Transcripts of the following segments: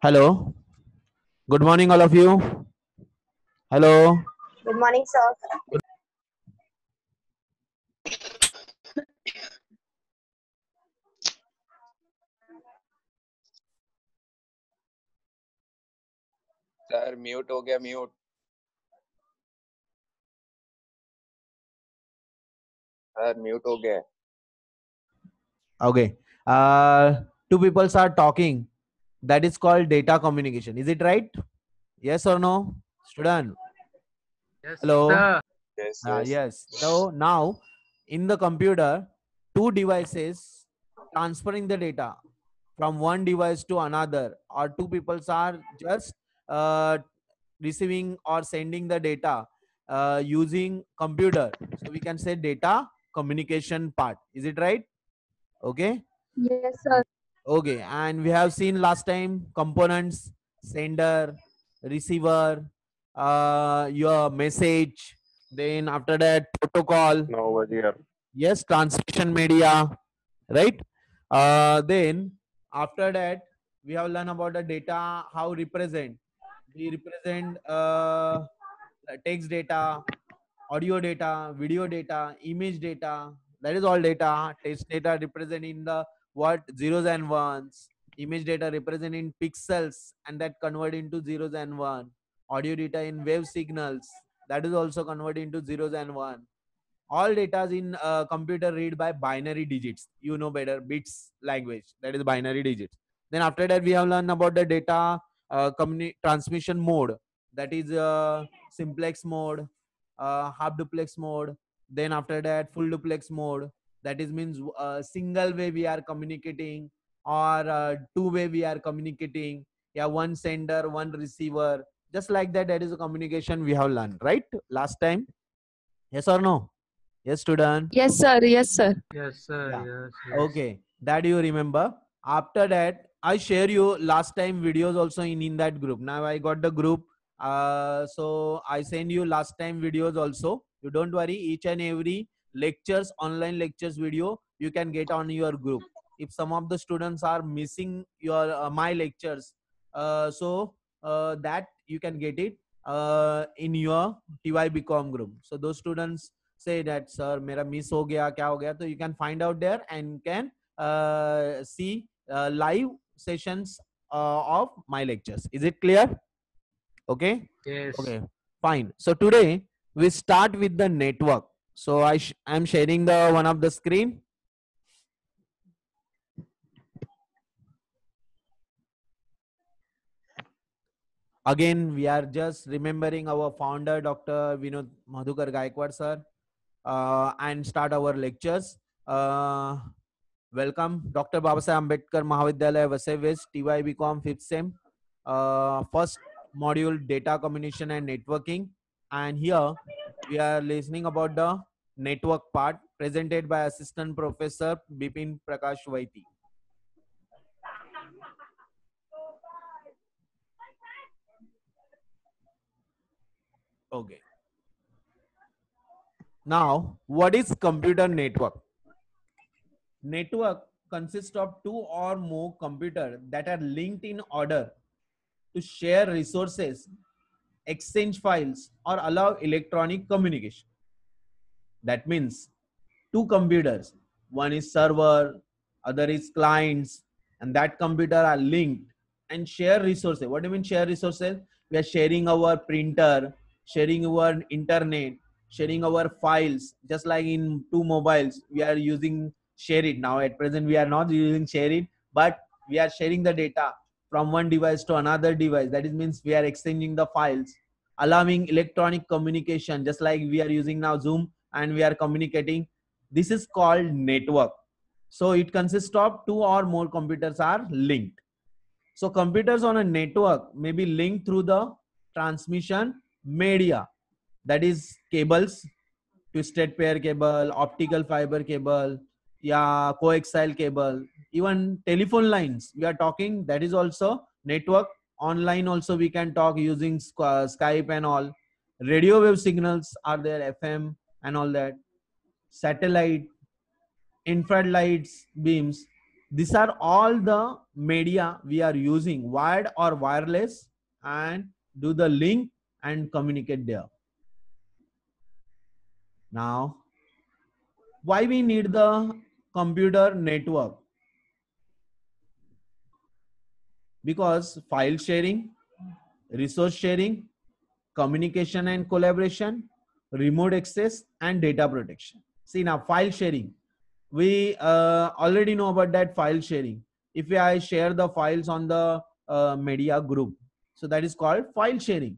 Hello. Good morning, all of you. Hello. Good morning, sir. Sir mute हो गया mute sir mute हो गया Okay. Two people are talking. That is called data communication. Is it right? Yes or no? Student. Yes, Hello. sir. Yes yes Yes. So now in the computer, two devices transferring the data from one device to another, or two people are just uh, receiving or sending the data using computer. So we can say data communication part. Is it right? Okay. Yes, sir. Okay, and we have seen last time components, sender, receiver, your message, then after that protocol, no over here yes, transmission media, right? Then after that we have learned about the data, how represent. We represent text data, audio data, video data, image data. That is all data. Text data represent in the what zeros and ones. Image data represent in pixels and that convert into zeros and one. Audio data in wave signals that is also converted into zeros and one. All data is in computer read by binary digits. You know better, bits language. That is binary digits. Then after that we have learned about the data transmission mode. That is simplex mode, half duplex mode. Then after that full duplex mode. That is means single way we are communicating, or two way we are communicating. Yeah, one sender, one receiver. Just like that. That is a communication we have learned, right? Last time. Yes or no? Yes, student. Yes, sir. Yes, sir. Yes, sir. Yeah. Yes, yes. Okay. That you remember. After that, I share you last time videos also in that group. Now I got the group. So I send you last time videos also. You don't worry. Each and every lectures, online lectures video, you can get on your group. If some of the students are missing your my lectures, that you can get it in your TYBCom group. So those students say that sir मेरा miss हो गया क्या हो गया, so you can find out there and can see live sessions of my lectures. Is it clear? Okay. Yes. Okay, fine. So today we start with the network. So I am sharing the one of the screen. Again, we are just remembering our founder, Dr. Vinod Madhukar Gaikwad sir, and start our lectures. Welcome, Dr. Babasaheb Ambedkar Mahavidyalaya, Vasai West, TYBCom 5th SEM. First module, data communication and networking. And here we are listening about the network part presented by Assistant Professor Bipin Prakash Vaiti. Okay. Now, what is computer network? Network consists of two or more computers that are linked in order to share resources, exchange files, or allow electronic communication. That means two computers, one is server, other is clients, and that computer are linked and share resources. What do you mean share resources? We are sharing our printer, sharing our internet, sharing our files. Just like in two mobiles, we are using share it. Now at present we are not using share it, but we are sharing the data from one device to another device. That is means we are exchanging the files, allowing electronic communication, just like we are using now Zoom and we are communicating. This is called network. So it consists of two or more computers are linked. So computers on a network may be linked through the transmission media, that is cables, twisted pair cable, optical fiber cable, yeah, coaxial cable, even telephone lines we are talking, that is also network. Online also we can talk using Skype and all. Radio wave signals are there, FM and all that. Satellite, infrared lights, beams, These are all the media we are using, wired or wireless, and do the link and communicate there. Now, why we need the computer network? Because file sharing, resource sharing, communication and collaboration, remote access, and data protection. See now, file sharing. We already know about that file sharing. If I share the files on the media group, so that is called file sharing.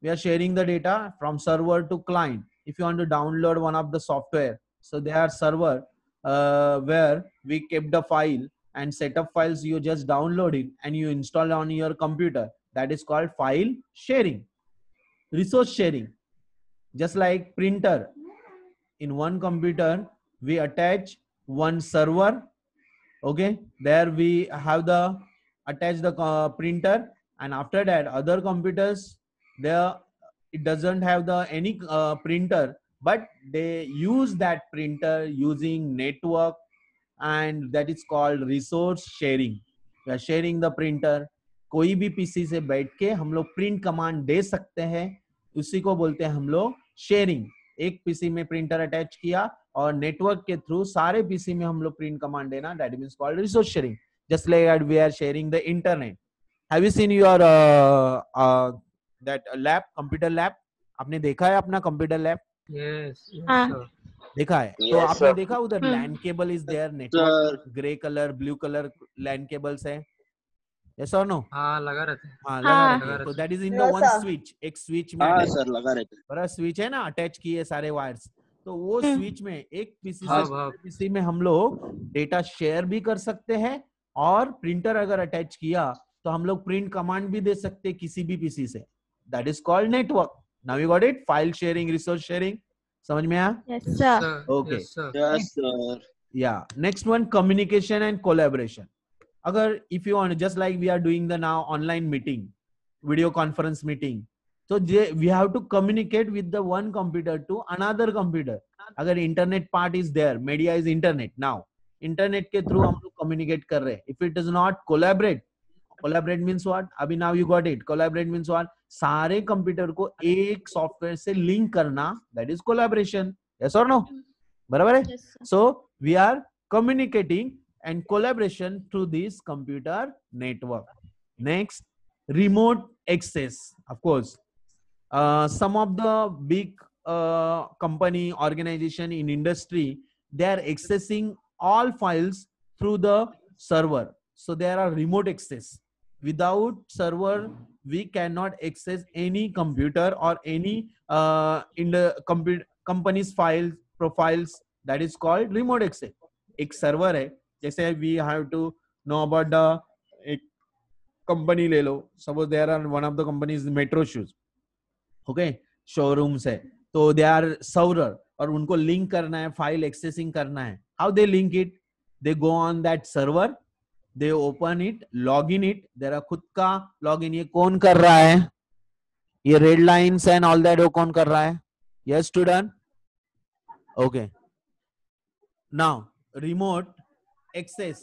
We are sharing the data from server to client. If you want to download one of the software, so there are server where we kept the file and set up files, you just download it and you install on your computer. That is called file sharing. Resource sharing, just like printer. In one computer, we attach one server. Okay, there we have the attach the printer, and after that other computers, there it doesn't have the any printer, but they use that printer using network, and that is called resource sharing. We are sharing the printer. कोई भी PC से बैठ के हम लोग print command दे सकते हैं, उसी को बोलते हैं हम लोग शेयरिंग. एक पीसी में प्रिंटर अटैच किया और नेटवर्क के थ्रू सारे पीसी में हम लोग प्रिंट कमांड देना, that means called resource sharing. Just like we are sharing the internet. Have you seen your that lab, computer lab? आपने देखा है अपना कंप्यूटर लैब? Yes, yes, हाँ. sir. देखा है? तो Yes, आपने sir. देखा उधर LAN cable is there, network grey colour blue colour LAN cables है. यस और नो? हाँ लगा रहते हैं. हाँ, लगा हाँ. रहते हैं. तो that is in the No, one sir. Switch. एक स्विच में हाँ attach- सर लगा रहते हैं। बड़ा स्विच है ना, अटैच किए सारे वायर्स. तो वो स्विच में एक पीसी से हाँ, दूसरे हाँ. पीसी में हम लोग डेटा शेयर भी कर सकते हैं, और प्रिंटर अगर अटैच किया तो हम लोग प्रिंट कमांड भी दे सकते हैं किसी भी पीसी से. That is called network. Now you got it. File sharing, resource sharing, समझ में आया? Yes, Yes, sir. sir. Okay. Yes, sir. Yes sir. Yeah. Next one, communication and collaboration. Agar if you want, just like we are doing the now online meeting, video conference meeting, so we have to communicate with the one computer to another computer. Agar internet part is there, media is internet. Now internet के through हम लोग communicate कर रहे हैं. If it does not collaborate, collaborate means what? अभी now you got it. Collaborate means what? सारे computer को एक सॉफ्टवेयर से लिंक करना, that is collaboration. Yes or no? बराबर है? Yes, sir. So we are communicating and collaboration through this computer network. Next, remote access. Of course, some of the big company organization in industry, they are accessing all files through the server. So there are remote access. Without server, we cannot access any computer or any in the company's files, profiles. That is called remote access. एक server है, जैसे we have to know about the एक company ले लो, suppose there are one of the companies metro shoes. Okay, showrooms है, तो they are server और उनको लिंक करना है, फाइल एक्सेसिंग करना है. How they link it? They go on that server, they open it, log in it. There खुद का लॉग इन. ये कौन कर रहा है? ये red lines and all that वो कौन कर रहा है? Yes student. Okay, now remote access,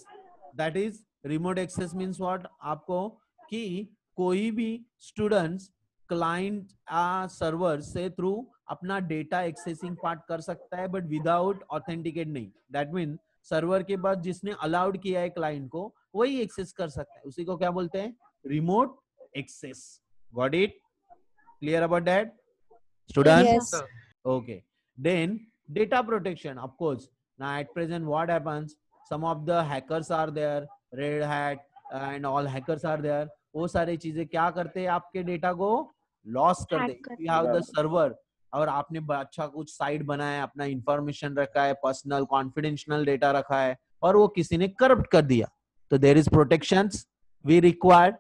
that is remote access means what? आपको कि कोई भी स्टूडेंट्स क्लाइंट सर्वर से थ्रू अपना डेटा एक्सेसिंग पार्ट कर सकता है, बट विदाउट ऑथेंटिकेट नहीं. दैट मीन सर्वर के बाद जिसने अलाउड किया है क्लाइंट को, वही एक्सेस कर सकता है. उसी को क्या बोलते हैं? Remote access. Got it? Clear about that student? Yes. Sir. Okay. Then data protection, of course. Now at present, what happens? Some of the hackers are there, Red Hat and all hackers are there. वो सारे चीजें क्या करते हैं? आपके data को loss कर दे. Hack You have the server, और आपने अच्छा कुछ साइट बनाया है, अपना इंफॉर्मेशन रखा है, पर्सनल कॉन्फिडेंशियल डेटा रखा है, और वो किसी ने करप्ट कर दिया, तो there is protections we required.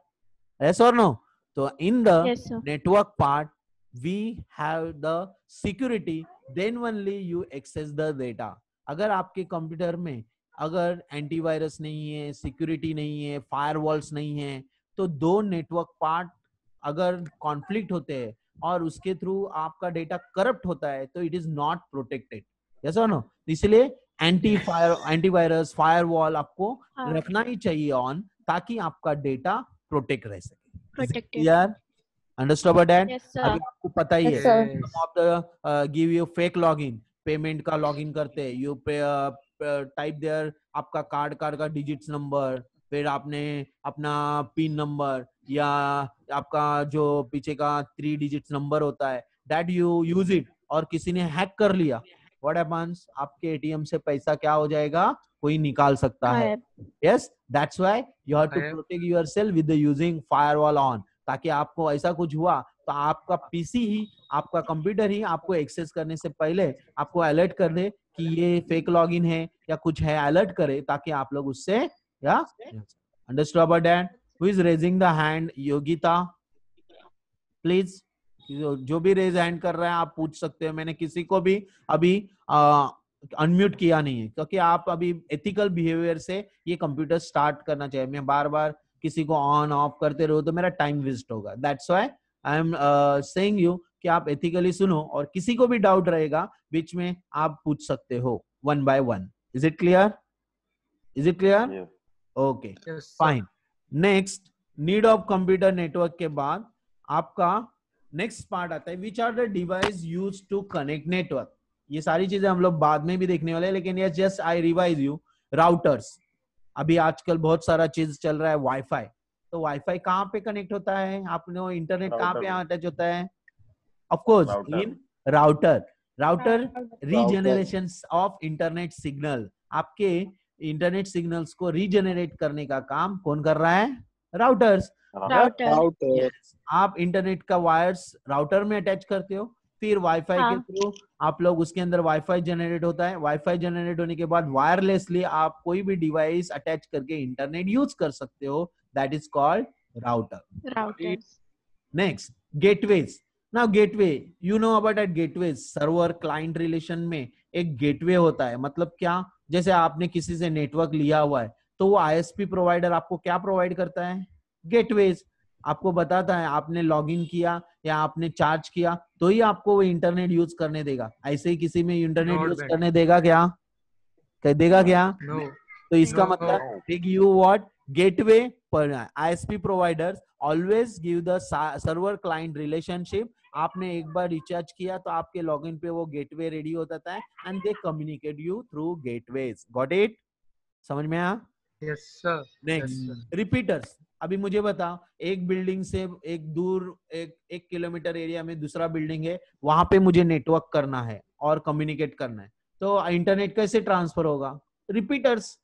Yes और नो? तो in the Yes, sir. network part, we have the security, then only you access the data. अगर आपके कंप्यूटर में अगर एंटीवायरस नहीं है, सिक्योरिटी नहीं है, फायरवॉल्स नहीं है, तो दो नेटवर्क पार्ट अगर कॉन्फ्लिक्ट होते हैं और उसके थ्रू आपका डेटा करप्ट होता है, तो it is not protected. Yes और नो? इसलिए एंटीवायरस फायरवॉल आपको हाँ। रखना ही चाहिए ऑन, ताकि आपका डेटा प्रोटेक्ट रह सके. Protected. Clear? Understood about that? Yes, sir. अभी आपको पता ही Yes, है, sir. Yes. some of the give you fake login, payment का लॉगिन करते हैं, यू पे टाइप देयर आपका कार्ड का डिजिट्स नंबर, फिर आपने अपना पिन नंबर या आपका जो पीछे का 3 डिजिट्स नंबर होता है, दैट यू यूज इट, और किसी ने हैक कर लिया, व्हाट हैपेंस, आपके एटीएम से पैसा क्या हो जाएगा, कोई निकाल सकता है. Yes, that's why you have to I have- protect yourself with the using firewall on, ताकि आपको ऐसा कुछ हुआ तो आपका पीसी ही, आपका कंप्यूटर ही आपको एक्सेस करने से पहले आपको अलर्ट कर दे कि ये फेक लॉगिन है या कुछ है, अलर्ट करे, ताकि आप लोग उससे, या understood about that? Who is raising the hand? Yogita please, जो भी रेज हैंड कर रहा है आप पूछ सकते हो. मैंने किसी को भी अभी अनम्यूट किया नहीं है, क्योंकि आप अभी एथिकल बिहेवियर से ये कंप्यूटर स्टार्ट करना चाहिए. मैं बार बार किसी को ऑन ऑफ करते रहो तो मेरा टाइम वेस्ट होगा. That's why I am saying you कि आप एथिकली सुनो, और किसी को भी डाउट रहेगा बीच में आप पूछ सकते हो one by one. Is it clear? Is it clear? Yes. Okay, Yes, sir. Fine. Next, need of computer network के बाद आपका नेक्स्ट पार्ट आता है, which are the device use to connect network. ये सारी चीजें हम लोग बाद में भी देखने वाले हैं, लेकिन ये just I revise you. Routers, अभी आजकल बहुत सारा चीज चल रहा है, वाईफाई. तो वाईफाई कहाँ पे कनेक्ट होता है? आपने इंटरनेट कहाँ पे अटैच होता है? Of course Router. In router. Router regeneration of internet signal, आपके इंटरनेट सिग्नल्स को रीजनरेट करने का काम कौन कर रहा है? राउटर्स. Router. Yes. आप इंटरनेट का वायर्स राउटर में अटैच करते हो, फिर वाईफाई के हाँ. थ्रू आप लोग उसके अंदर वाईफाई जनरेट होता है. वाईफाई जनरेट होने के बाद वायरलेसली आप कोई भी डिवाइस अटैच करके इंटरनेट यूज कर सकते हो. That is called router. Routers. Next, gateways. Now gateway, you know about that gateways. Server client relation में एक गेटवे होता है. मतलब क्या? जैसे आपने किसी से नेटवर्क लिया हुआ है, तो वो आईएसपी प्रोवाइडर आपको क्या प्रोवाइड करता है? गेटवेज. आपको बताता है आपने लॉगिन किया या आपने चार्ज किया तो ही आपको वो इंटरनेट यूज करने देगा. ऐसे ही किसी में इंटरनेट Not यूज bad. करने देगा क्या? कह देगा क्या? No. तो इसका No. मतलब टेक यू व्हाट, गेटवे पर ISP providers always give the server client relationship. आपने एक बार रिचार्ज किया तो आपके लॉगिन पे वो गेटवे रेडी होता था, and they communicate you through gateways. Got it? समझ में आया? Yes, sir. Next, Yes, sir. Repeaters. अभी मुझे बताओ, एक बिल्डिंग से एक दूर, एक किलोमीटर एरिया में दूसरा बिल्डिंग है, वहां पे मुझे नेटवर्क करना है और कम्युनिकेट करना है, तो इंटरनेट कैसे ट्रांसफर होगा? रिपीटर्स.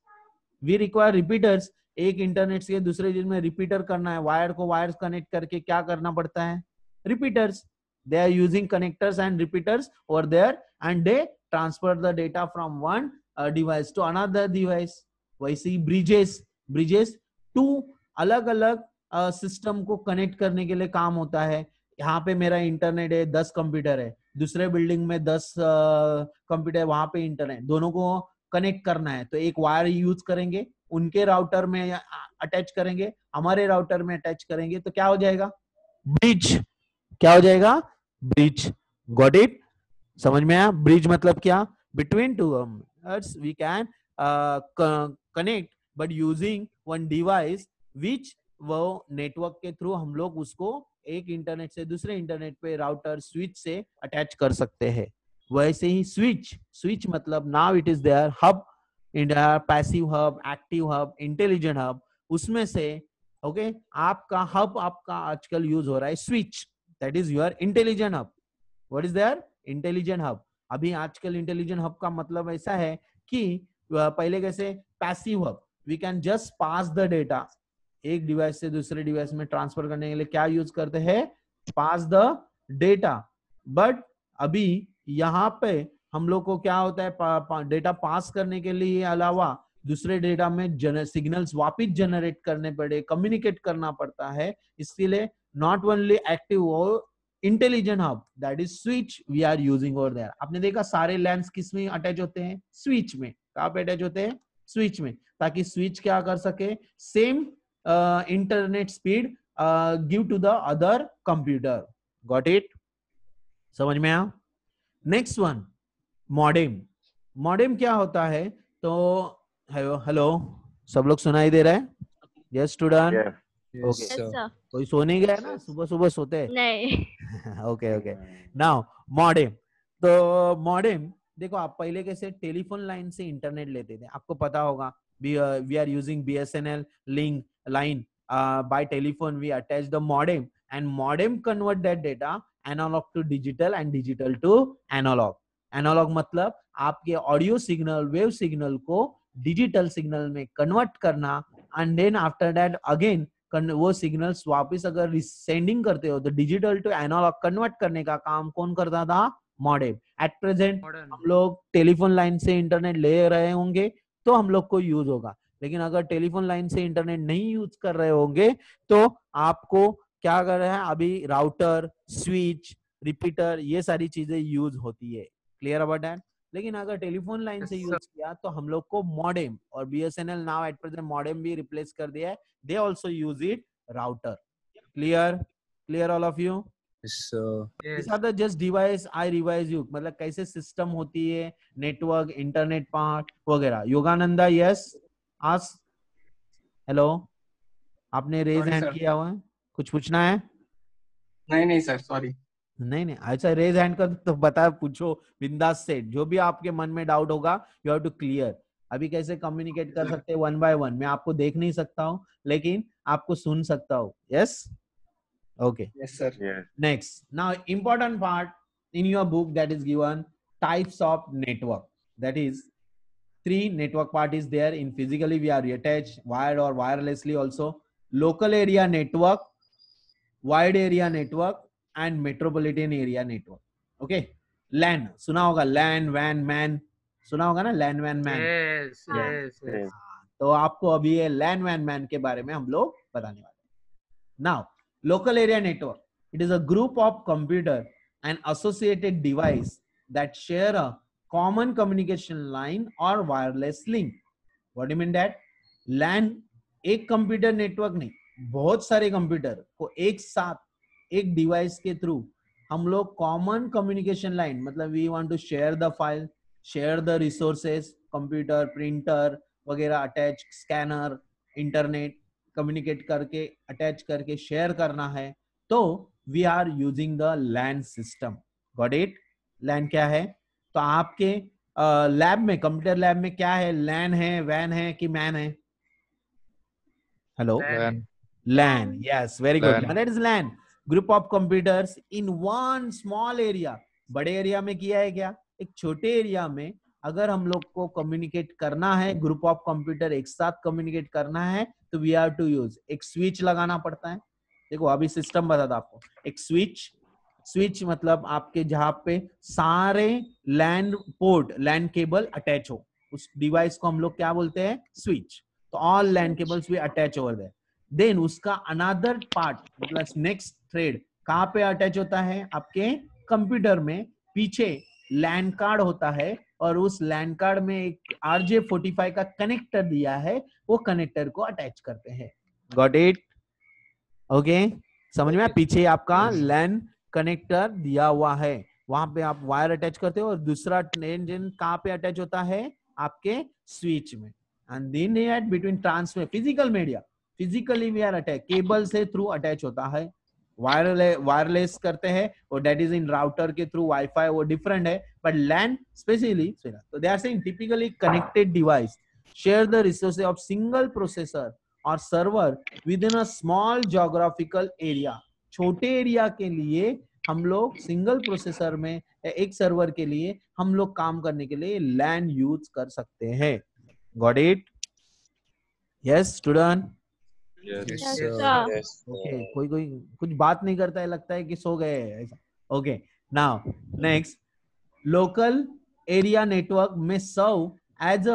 We require repeaters. एक इंटरनेट से दूसरे चीज में रिपीटर करना है, वायर को वायर कनेक्ट करके क्या करना पड़ता है? Repeaters. They are using connectors and repeaters over there, and they transfer the data from one device to another device. वैसे ही ब्रिजेस. ब्रिजेस टू अलग अलग सिस्टम को कनेक्ट करने के लिए काम होता है. यहाँ पे मेरा इंटरनेट है, 10 कंप्यूटर है, दूसरे बिल्डिंग में 10 कंप्यूटर है, वहां पे इंटरनेट, दोनों को कनेक्ट करना है तो एक वायर यूज करेंगे, उनके राउटर में अटैच करेंगे, हमारे राउटर में अटैच करेंगे, तो क्या हो जाएगा? ब्रिज. क्या हो जाएगा? ब्रिज. Got it? समझ में आया? ब्रिज मतलब क्या? Between two we can connect but using one device, which वो नेटवर्क के थ्रू हम लोग उसको एक इंटरनेट से दूसरे इंटरनेट पे राउटर स्विच से अटैच कर सकते हैं. वैसे ही स्विच. स्विच मतलब now it is there hub, passive hub, active hub, intelligent hub. उसमें से ओके आपका हब, आपका आजकल यूज हो रहा है switch. That is your intelligent hub. What is there? Intelligent hub. अभी आजकल इंटेलिजेंट हब का मतलब ऐसा है कि पहले कैसे passive hub, we can just pass the data, एक डिवाइस से दूसरे डिवाइस में ट्रांसफर करने के लिए क्या यूज करते हैं? पास द डेटा. बट अभी यहाँ पे हम लोग को क्या होता है? डेटा पास करने के लिए अलावा दूसरे डेटा में सिग्नल्स वापिस जनरेट करने पड़े, कम्युनिकेट करना पड़ता है. इसीलिए नॉट ओनली एक्टिव और intelligent hub, that is switch we are using over there. आपने देखा सारे लैंड्स किस में अटैच होते हैं? स्विच में. कहाँ पे अटैच होते हैं? स्विच में. ताकि स्विच क्या कर सके? Same internet speed give to the other computer. Got it? समझ में आया? Next one, modem. मॉडेम क्या होता है? तो हेलो हेलो, सब लोग सुनाई दे रहा है? Yes student? Yes. Okay, Yes, Yes, sir. sir. कोई सो नहीं गया ना? Yes. सुबह सुबह सोते हैं। नहीं. Okay okay, now modem. तो मॉडेम देखो, आप पहले कैसे टेलीफोन लाइन से इंटरनेट लेते थे, आपको पता होगा। We are using BSNL link line, by telephone we attach the modem and modem convert that data analog to digital and digital to analog. Analog मतलब आपके ऑडियो सिग्नल, वेव सिग्नल को digital signal में convert करना, and then after that again वो signals वापस अगर sending करते हो तो डिजिटल टू एनालॉग कन्वर्ट करने का काम कौन करता था? मॉडेम। At present modern. हम लोग टेलीफोन लाइन से इंटरनेट ले रहे होंगे तो हम लोग को यूज होगा, लेकिन अगर टेलीफोन लाइन से इंटरनेट नहीं यूज कर रहे होंगे तो आपको क्या कर रहे हैं? अभी राउटर, स्विच, रिपीटर, ये सारी चीजें यूज होती है। Clear about that? लेकिन अगर टेलीफोन लाइन Yes, से sir. यूज किया तो हम लोग को मॉडेम, और BSNL now at present modem भी रिप्लेस कर दिया है, they also use it router. Clear? Clear all of you? Yes, sir. These Yes. are the just device I revise you, मतलब कैसे सिस्टम होती है, नेटवर्क, इंटरनेट पार्ट वगैरह। Yogananda, yes आज हेलो, आपने रेज Sorry, हैंड sir. किया हुआ है, कुछ पूछना है? नहीं सर, सॉरी. नहीं नहीं, अच्छा रेज हैंड कर तो बता, पूछो बिंदास से, जो भी आपके मन में डाउट होगा यू हैव टू क्लियर। अभी कैसे कम्युनिकेट कर सकते हैं वन बाय वन? मैं आपको देख नहीं सकता हूँ लेकिन आपको सुन सकता हूँ। Yes, okay. Yes, sir. Yes. Next, now important part in your book that is given types of network. That is, three network part is there. In physically we are attached, wired or wirelessly also. Local area network, wide area network, and metropolitan area network. Okay. LAN सुना होगा, LAN, WAN, MAN सुना होगा ना, LAN, WAN, MAN. Yes. हाँ. Yes. Yes. Yes. तो आपको अभी ये LAN, WAN, MAN के बारे में हम लोग बताने वाले हैं। Now, local area network, it is a group of computer and associated device that share a common communication line or wireless link. What do you mean that? LAN एक computer network नहीं, बहुत सारे कंप्यूटर को एक साथ एक device के through हम लोग कॉमन कम्युनिकेशन लाइन, मतलब we want to share the file, share the resources, computer, printer वगैरह अटैच, स्कैनर, इंटरनेट कम्युनिकेट करके अटैच करके शेयर करना है, तो we are using the LAN system. Got it? LAN क्या है? तो आपके लैब में, कंप्यूटर लैब में क्या है? LAN है, WAN है कि MAN है? Hello, LAN. LAN. Yes, very good. LAN. That is LAN. Group of computers in one small area. बड़े एरिया में किया है क्या? एक छोटे एरिया में अगर हम लोग को कम्युनिकेट करना है, ग्रुप ऑफ कंप्यूटर एक साथ कम्युनिकेट करना है, तो वी हैव टू यूज एक स्विच लगाना पड़ता है। देखो अभी सिस्टम बता था आपको, एक स्विच, स्विच मतलब आपके जहां पे सारे land port, land cable attach हो, उस डिवाइस को हम लोग क्या बोलते हैं? स्विच। तो ऑल लैंड केबल्स भी अटैच ओवर देयर। देन उसका अनदर पार्ट मतलब नेक्स्ट थ्रेड कहाँ पे अटैच होता है? आपके कंप्यूटर में पीछे लैंड कार्ड होता है, और उस लैंड कार्ड में एक RJ45 का कनेक्टर दिया है, वो कनेक्टर को अटैच करते हैं। Got it? ओके, समझ में? पीछे आपका लैन कनेक्टर दिया हुआ है, वहां पे आप वायर अटैच करते हो, और दूसरा इंजन कहाँ पे अटैच होता है? आपके स्विच में। And then at between transfer physical media, physically we are attach, cable से थ्रू अटैच होता है। वायरलेस करते हैं और दैट इज इन राउटर के थ्रू, वाईफाई वो डिफरेंट है, बट लैन स्पेशली। तो they are saying typically connected device share the resources of single processor और server with in a small geographical area. छोटे एरिया के लिए हम लोग सिंगल प्रोसेसर में, एक सर्वर के लिए हम लोग काम करने के लिए लैन यूज कर सकते हैं। Got it? Yes student? Yes, Yes, sir. sir. Yes. Okay, कोई कोई कुछ बात नहीं करता है, लगता है कि सो गए ऐसा। Okay, now next, local area network में serve as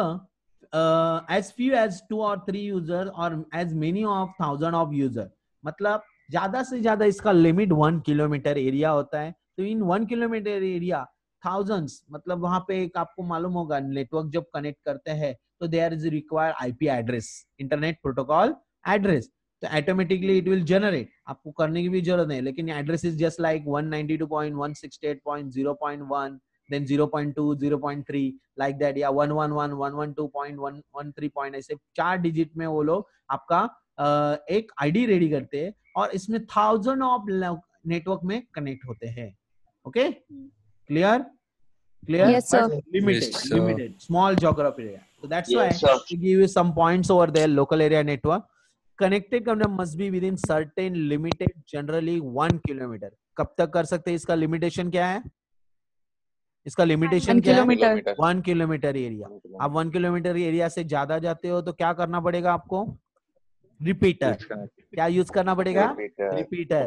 as few as 2 or 3 users or as many of 1000 of user, मतलब ज्यादा से ज्यादा इसका लिमिट 1 किलोमीटर एरिया होता है। तो इन 1 किलोमीटर एरिया थाउजेंड्स, मतलब वहां पे एक आपको मालूम होगा नेटवर्क जब कनेक्ट करते हैं तो there is require IP address, internet protocol address, तो ऑटोमेटिकली इट विल जनरेट, आपको करने की भी जरूरत नहीं, लेकिन address is just like 192.168.0.1, then 0.2, 0.3 like that, या 111, 112.113 ऐसे 4 डिजिट में वो लोग आपका एक आईडी रेडी करते हैं और इसमें 1000 ऑफ नेटवर्क में कनेक्ट होते हैं. Okay, clear? Yes, sir. Limited small geography area. So that's why Yes, sir. we give you some points over there. Local area network connected company must be within certain limited, generally 1 kilometer. कब तक कर सकते हैं? इसका limitation क्या है? इसका limitation 1 क्या है? kilometer. 1 kilometre area. आप 1 किलोमीटर एरिया से ज्यादा जाते हो तो क्या करना पड़ेगा आपको? रिपीटर. क्या यूज करना पड़ेगा? रिपीटर.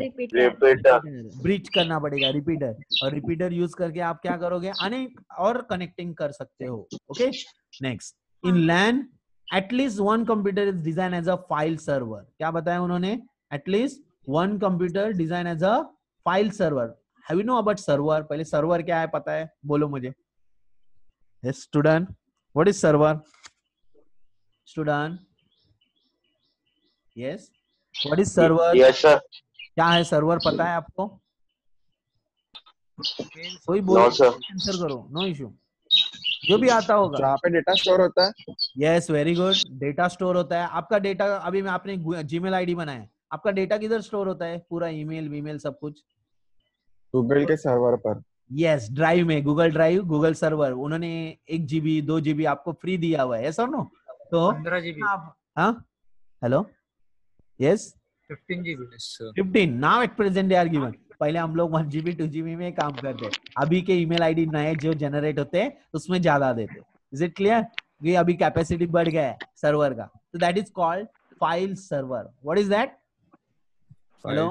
ब्रिज करना पड़ेगा, रिपीटर. और रिपीटर यूज करके आप क्या करोगे? अनेक और कनेक्टिंग कर सकते हो. Okay, next. In LAN at least one computer is design as a file server. क्या बताया उन्होंने? At least one computer design as a file server. Have you know about server? पहले सर्वर क्या है पता है? बोलो मुझे. Yes student, what is server? Student, yes, what is server? Yes, sir. क्या है सर्वर? पता है आपको? कोई बोलो, No, sir. आंसर करो, नो इशू. जो भी आता होगा. जहाँ पे डेटा स्टोर होता है. Yes, very good. Data store होता है. आपका डेटा अभी में आपने जीमेल आईडी बनाया है, आपका डेटा किधर स्टोर होता है? पूरा ईमेल वीमेल सब कुछ गूगल के सर्वर पर. यस, ड्राइव में. Google drive, Google server. उन्होंने 1 GB 2 GB आपको फ्री दिया हुआ है, ऐसा नो? तो 15 GB, हाँ, hello, yes, 15 GB. 15 now at present they are given. पहले हम लोग 1 GB 2 GB में काम करते. अभी के ईमेल आईडी नए जो जनरेट होते हैं उसमें ज्यादा देते. Is it clear? ये अभी कैपेसिटी बढ़ गया है सर्वर का. तो that is called file server. What is that? Hello.